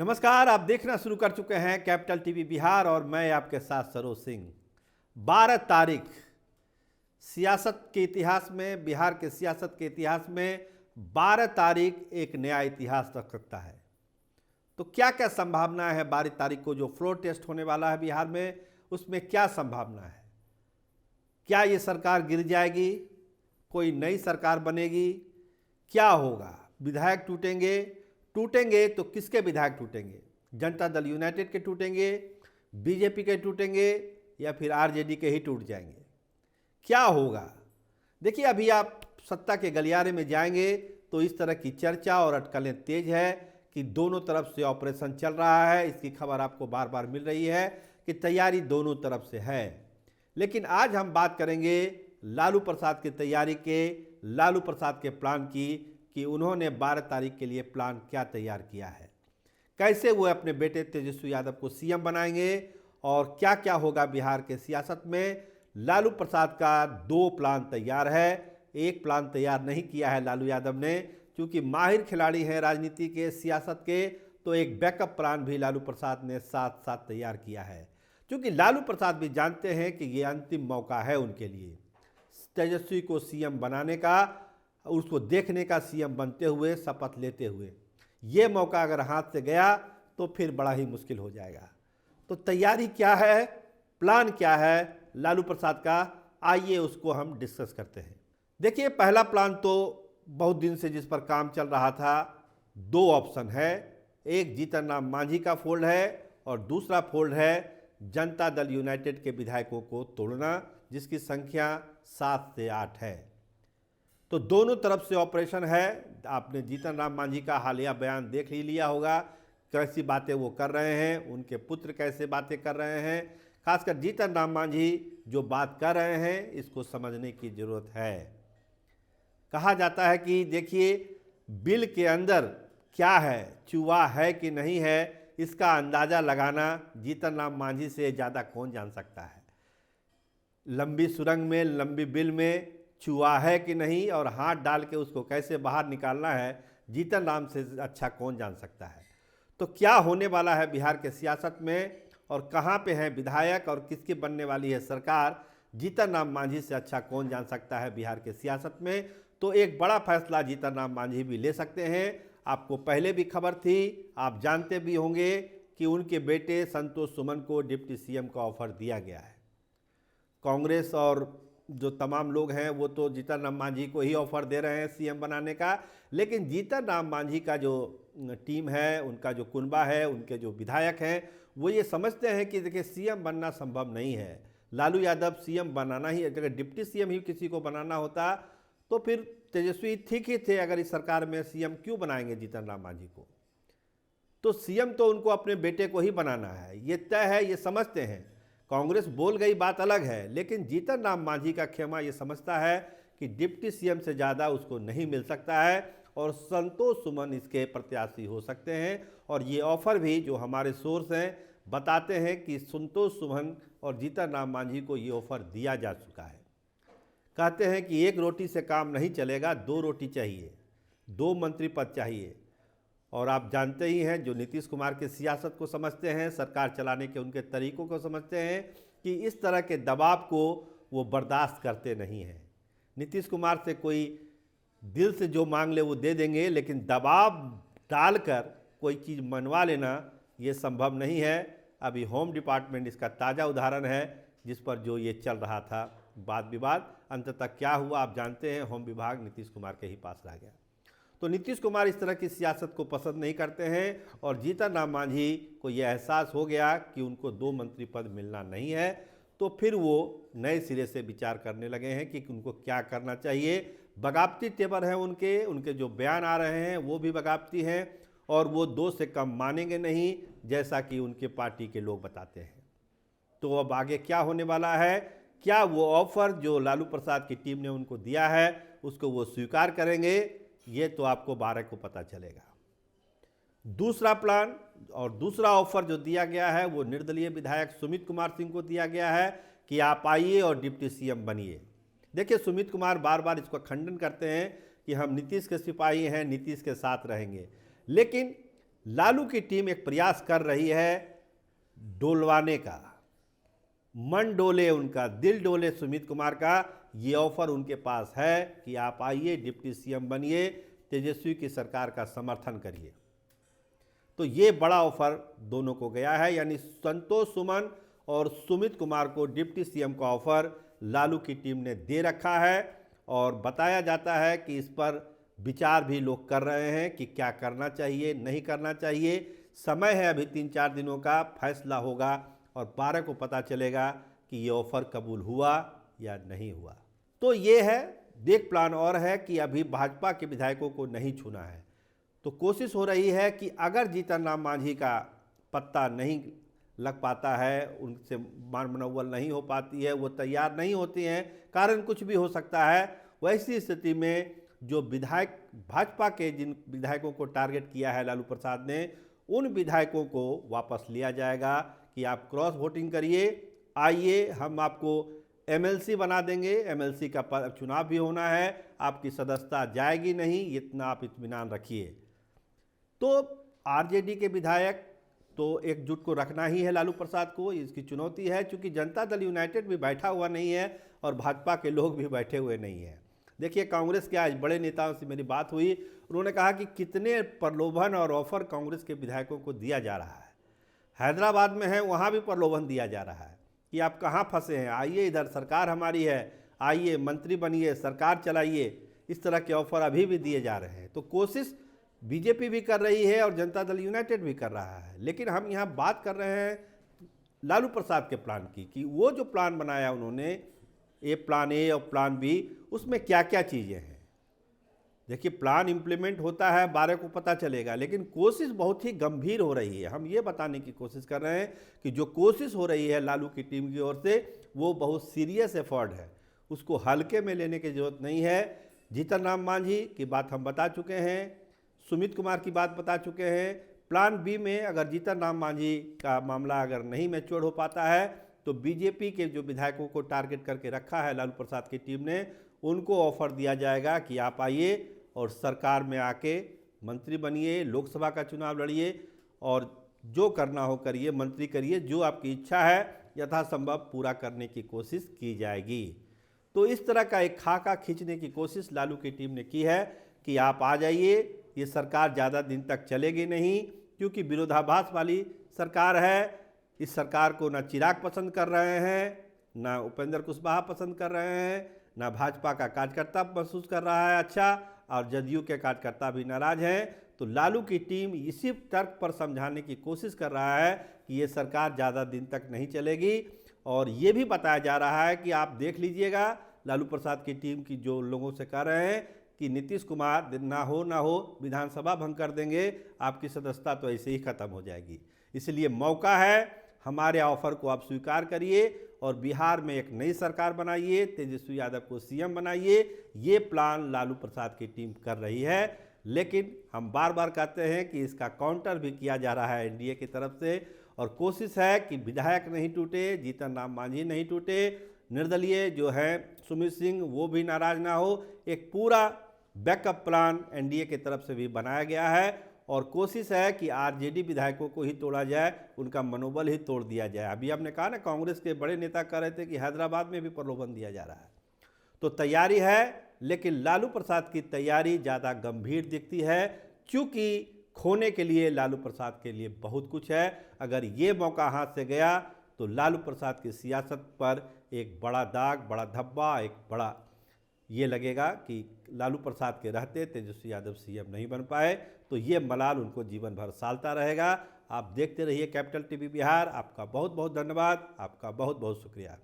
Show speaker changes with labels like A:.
A: नमस्कार, आप देखना शुरू कर चुके हैं कैपिटल टीवी बिहार और मैं आपके साथ सरोज सिंह। 12 तारीख सियासत के इतिहास में, बिहार के सियासत के इतिहास में 12 तारीख एक नया इतिहास रख सकता है। तो क्या क्या संभावना है 12 तारीख को जो फ्लोर टेस्ट होने वाला है बिहार में, उसमें क्या संभावना है? क्या ये सरकार गिर जाएगी? कोई नई सरकार बनेगी? क्या होगा? विधायक टूटेंगे तो किसके विधायक टूटेंगे? जनता दल यूनाइटेड के टूटेंगे, बीजेपी के टूटेंगे या फिर आरजेडी के ही टूट जाएंगे? क्या होगा? देखिए, अभी आप सत्ता के गलियारे में जाएंगे तो इस तरह की चर्चा और अटकलें तेज है कि दोनों तरफ से ऑपरेशन चल रहा है। इसकी खबर आपको बार बार मिल रही है कि तैयारी दोनों तरफ से है। लेकिन आज हम बात करेंगे लालू प्रसाद की तैयारी के, लालू प्रसाद के प्लान की, कि उन्होंने 12 तारीख के लिए प्लान क्या तैयार किया है, कैसे वो अपने बेटे तेजस्वी यादव को सीएम बनाएंगे और क्या क्या होगा बिहार के सियासत में। लालू प्रसाद का 2 प्लान तैयार है, एक प्लान तैयार नहीं किया है लालू यादव ने, क्योंकि माहिर खिलाड़ी हैं राजनीति के, सियासत के, तो एक बैकअप प्लान भी लालू प्रसाद ने साथ साथ तैयार किया है। क्योंकि लालू प्रसाद भी जानते हैं कि ये अंतिम मौका है उनके लिए तेजस्वी को सीएम बनाने का, उसको देखने का, सीएम बनते हुए, शपथ लेते हुए। ये मौका अगर हाथ से गया तो फिर बड़ा ही मुश्किल हो जाएगा। तो तैयारी क्या है, प्लान क्या है लालू प्रसाद का, आइए उसको हम डिस्कस करते हैं। देखिए, पहला प्लान तो बहुत दिन से जिस पर काम चल रहा था, 2 ऑप्शन है। एक जीतन राम मांझी का फोल्ड है और दूसरा फोल्ड है जनता दल यूनाइटेड के विधायकों को तोड़ना, जिसकी संख्या 7 से 8 है। तो दोनों तरफ से ऑपरेशन है। आपने जीतन राम मांझी का हालिया बयान देख ही लिया होगा, कैसी बातें वो कर रहे हैं, उनके पुत्र कैसे बातें कर रहे हैं। खासकर जीतन राम मांझी जो बात कर रहे हैं, इसको समझने की ज़रूरत है। कहा जाता है कि देखिए, बिल के अंदर क्या है, चूहा है कि नहीं है, इसका अंदाज़ा लगाना जीतन राम मांझी से ज़्यादा कौन जान सकता है। लंबी सुरंग में, लंबी बिल में चूहा है कि नहीं और हाथ डाल के उसको कैसे बाहर निकालना है, जीतन राम से अच्छा कौन जान सकता है। तो क्या होने वाला है बिहार के सियासत में और कहाँ पे हैं विधायक और किसकी बनने वाली है सरकार, जीतन राम मांझी से अच्छा कौन जान सकता है बिहार के सियासत में। तो एक बड़ा फैसला जीतन राम मांझी भी ले सकते हैं। आपको पहले भी खबर थी, आप जानते भी होंगे कि उनके बेटे संतोष सुमन को डिप्टी सीएम का ऑफर दिया गया है। कांग्रेस और जो तमाम लोग हैं वो तो जीतन राम मांझी को ही ऑफर दे रहे हैं सीएम बनाने का, लेकिन जीतन राम मांझी का जो टीम है, उनका जो कुनबा है, उनके जो विधायक हैं, वो ये समझते हैं कि देखिए, सीएम बनना संभव नहीं है। लालू यादव सीएम बनाना ही, अगर डिप्टी सीएम ही किसी को बनाना होता तो फिर तेजस्वी ठीक ही थे। अगर इस सरकार में सीएम क्यों बनाएंगे जीतन राम मांझी को? तो सीएम तो उनको अपने बेटे को ही बनाना है, ये तय है, ये समझते हैं। कांग्रेस बोल गई बात अलग है, लेकिन जीतन राम मांझी का खेमा ये समझता है कि डिप्टी सीएम से ज़्यादा उसको नहीं मिल सकता है और संतोष सुमन इसके प्रत्याशी हो सकते हैं। और ये ऑफर भी जो हमारे सोर्स हैं बताते हैं कि संतोष सुमन और जीतन राम मांझी को ये ऑफर दिया जा चुका है। कहते हैं कि 1 रोटी से काम नहीं चलेगा, 2 रोटी चाहिए, 2 मंत्री पद चाहिए। और आप जानते ही हैं, जो नीतीश कुमार की सियासत को समझते हैं, सरकार चलाने के उनके तरीकों को समझते हैं, कि इस तरह के दबाव को वो बर्दाश्त करते नहीं हैं। नीतीश कुमार से कोई दिल से जो मांग ले वो दे देंगे, लेकिन दबाव डालकर कोई चीज़ मनवा लेना ये संभव नहीं है। अभी होम डिपार्टमेंट इसका ताज़ा उदाहरण है, जिस पर जो ये चल रहा था वाद विवाद, अंततः क्या हुआ आप जानते हैं, होम विभाग नीतीश कुमार के ही पास रह गया। तो नीतीश कुमार इस तरह की सियासत को पसंद नहीं करते हैं और जीतन राम मांझी को यह एहसास हो गया कि उनको 2 मंत्री पद मिलना नहीं है, तो फिर वो नए सिरे से विचार करने लगे हैं कि उनको क्या करना चाहिए। बगावती तेवर हैं उनके जो बयान आ रहे हैं वो भी बगावती हैं और वो 2 से कम मानेंगे नहीं, जैसा कि उनके पार्टी के लोग बताते हैं। तो अब आगे क्या होने वाला है, क्या वो ऑफर जो लालू प्रसाद की टीम ने उनको दिया है उसको वो स्वीकार करेंगे, ये तो आपको 12 को पता चलेगा। दूसरा प्लान और दूसरा ऑफर जो दिया गया है वो निर्दलीय विधायक सुमित कुमार सिंह को दिया गया है कि आप आइए और डिप्टी सीएम बनिए। देखिए, सुमित कुमार बार बार इसका खंडन करते हैं कि हम नीतीश के सिपाही हैं, नीतीश के साथ रहेंगे, लेकिन लालू की टीम एक प्रयास कर रही है डोलवाने का, मन डोले उनका, दिल डोले सुमित कुमार का। ये ऑफर उनके पास है कि आप आइए, डिप्टी सीएम बनिए, तेजस्वी की सरकार का समर्थन करिए। तो ये बड़ा ऑफर दोनों को गया है, यानी संतोष सुमन और सुमित कुमार को डिप्टी सीएम का ऑफर लालू की टीम ने दे रखा है। और बताया जाता है कि इस पर विचार भी लोग कर रहे हैं कि क्या करना चाहिए, नहीं करना चाहिए। समय है अभी 3-4 दिनों का, फैसला होगा और 12 को पता चलेगा कि ये ऑफर कबूल हुआ या नहीं हुआ। तो ये है देख प्लान। और है कि अभी भाजपा के विधायकों को नहीं छूना है, तो कोशिश हो रही है कि अगर जीतन राम मांझी का पत्ता नहीं लग पाता है, उनसे मान मनोबल नहीं हो पाती है, वो तैयार नहीं होती हैं, कारण कुछ भी हो सकता है, वैसी स्थिति में जो विधायक भाजपा के जिन विधायकों को टारगेट किया है लालू प्रसाद ने, उन विधायकों को वापस लिया जाएगा कि आप क्रॉस वोटिंग करिए, आइए हम आपको एमएलसी बना देंगे। एमएलसी का चुनाव भी होना है, आपकी सदस्यता जाएगी नहीं, इतना आप इत्मीनान रखिए। तो आरजेडी के विधायक तो एकजुट को रखना ही है लालू प्रसाद को, इसकी चुनौती है, क्योंकि जनता दल यूनाइटेड भी बैठा हुआ नहीं है और भाजपा के लोग भी बैठे हुए नहीं हैं। देखिए, कांग्रेस के आज बड़े नेताओं से मेरी बात हुई, उन्होंने कहा कि कितने प्रलोभन और ऑफर कांग्रेस के विधायकों को दिया जा रहा है। हैदराबाद में है, वहाँ भी प्रलोभन दिया जा रहा है कि आप कहाँ फंसे हैं, आइए इधर, सरकार हमारी है, आइए मंत्री बनिए, सरकार चलाइए। इस तरह के ऑफर अभी भी दिए जा रहे हैं। तो कोशिश बीजेपी भी कर रही है और जनता दल यूनाइटेड भी कर रहा है, लेकिन हम यहाँ बात कर रहे हैं लालू प्रसाद के प्लान की, कि वो जो प्लान बनाया उन्होंने, प्लान ए और प्लान बी, उसमें क्या क्या चीज़ें हैं। देखिए, प्लान इम्प्लीमेंट होता है, 12 को पता चलेगा, लेकिन कोशिश बहुत ही गंभीर हो रही है। हम ये बताने की कोशिश कर रहे हैं कि जो कोशिश हो रही है लालू की टीम की ओर से, वो बहुत सीरियस एफर्ट है, उसको हल्के में लेने की जरूरत नहीं है। जीतन राम मांझी की बात हम बता चुके हैं, सुमित कुमार की बात बता चुके हैं। प्लान बी में अगर जीतन राम मांझी का मामला अगर नहीं मैच्योर हो पाता है, तो बीजेपी के जो विधायकों को टारगेट करके रखा है लालू प्रसाद की टीम ने, उनको ऑफर दिया जाएगा कि आप आइए और सरकार में आके मंत्री बनिए, लोकसभा का चुनाव लड़िए और जो करना हो करिए, मंत्री करिए, जो आपकी इच्छा है यथासंभव पूरा करने की कोशिश की जाएगी। तो इस तरह का एक खाका खींचने की कोशिश लालू की टीम ने की है कि आप आ जाइए, ये सरकार ज़्यादा दिन तक चलेगी नहीं, क्योंकि विरोधाभास वाली सरकार है। इस सरकार को ना चिराग पसंद कर रहे हैं, ना उपेंद्र कुशवाहा पसंद कर रहे हैं, ना भाजपा का कार्यकर्ता महसूस कर रहा है अच्छा, और जदयू के कार्यकर्ता भी नाराज हैं। तो लालू की टीम इसी तर्क पर समझाने की कोशिश कर रहा है कि ये सरकार ज़्यादा दिन तक नहीं चलेगी। और ये भी बताया जा रहा है कि आप देख लीजिएगा, लालू प्रसाद की टीम की जो लोगों से कह रहे हैं कि नीतीश कुमार ना हो विधानसभा भंग कर देंगे, आपकी सदस्यता तो ऐसे ही खत्म हो जाएगी। इसलिए मौका है, हमारे ऑफर को आप स्वीकार करिए और बिहार में एक नई सरकार बनाइए, तेजस्वी यादव को सीएम बनाइए। ये प्लान लालू प्रसाद की टीम कर रही है, लेकिन हम बार बार कहते हैं कि इसका काउंटर भी किया जा रहा है एनडीए की तरफ से। और कोशिश है कि विधायक नहीं टूटे, जीतन राम मांझी नहीं टूटे, निर्दलीय जो है सुमित सिंह वो भी नाराज ना हो। एक पूरा बैकअप प्लान एनडीए की तरफ से भी बनाया गया है और कोशिश है कि आरजेडी विधायकों को ही तोड़ा जाए, उनका मनोबल ही तोड़ दिया जाए। अभी आपने कहा ना, कांग्रेस के बड़े नेता कह रहे थे कि हैदराबाद में भी प्रलोभन दिया जा रहा है। तो तैयारी है, लेकिन लालू प्रसाद की तैयारी ज़्यादा गंभीर दिखती है, क्योंकि खोने के लिए लालू प्रसाद के लिए बहुत कुछ है। अगर ये मौका हाथ से गया तो लालू प्रसाद की सियासत पर एक बड़ा दाग, बड़ा धब्बा, एक बड़ा ये लगेगा कि लालू प्रसाद के रहते तेजस्वी यादव सीएम नहीं बन पाए, तो ये मलाल उनको जीवन भर सालता रहेगा। आप देखते रहिए कैपिटल टीवी बिहार। आपका बहुत बहुत धन्यवाद, आपका बहुत बहुत शुक्रिया।